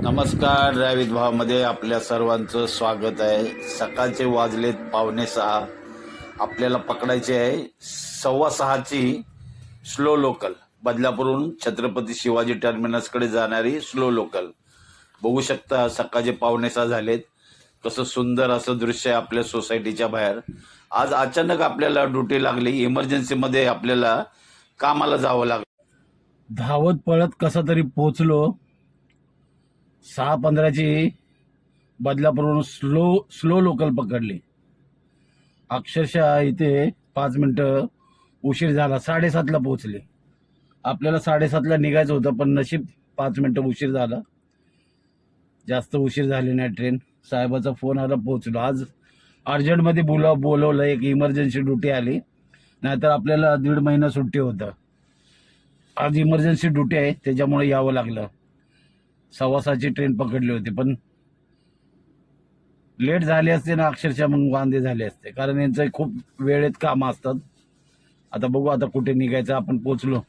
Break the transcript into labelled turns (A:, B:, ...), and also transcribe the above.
A: नमस्कार. ड्रायव्हित भावामध्ये आपल्या सर्वांचं स्वागत आहे. सकाळचे वाजलेत 5:45. आपल्याला पकडायची आहे 6:15ची स्लो लोकल, बदलापूरहून छत्रपती शिवाजी टर्मिनसकडे जाणारी स्लो लोकल. बघू शकता सकाळचे 5:45 झालेत. कसं सुंदर असं दृश्य आहे आपल्या सोसायटीच्या बाहेर. आज अचानक आपल्याला ड्युटी लागली, इमर्जन्सीमध्ये आपल्याला कामाला जावं लागलं. धावत पळत कसा तरी पोचलो. 6:15ची बदलापूरहून स्लो लोकल पकडली. अक्षरशः इथे 5 मिनिटं उशीर झाला. 7:30ला पोहोचले. आपल्याला 7:30ला निघायचं होतं, पण नशीब 5 मिनिटं उशीर झाला. जास्त उशीर झाली नाही ट्रेन. साहेबाचा फोन आला, पोहोचलो. आज अर्जंटमध्ये बोलवलं, एक इमर्जन्सी ड्युटी आली, नाहीतर आपल्याला 1.5 महिना सुट्टी होतं. आज इमर्जन्सी ड्युटी आहे, त्याच्यामुळे यावं लागलं. 6:15ची ट्रेन पकडली होती, पण लेट झाले असते ना, अक्षरशः मग वांदे झाले असते, कारण यांचं खूप वेळेत कामं असतात. आता बघू आता कुठे निघायचं. आपण पोचलो.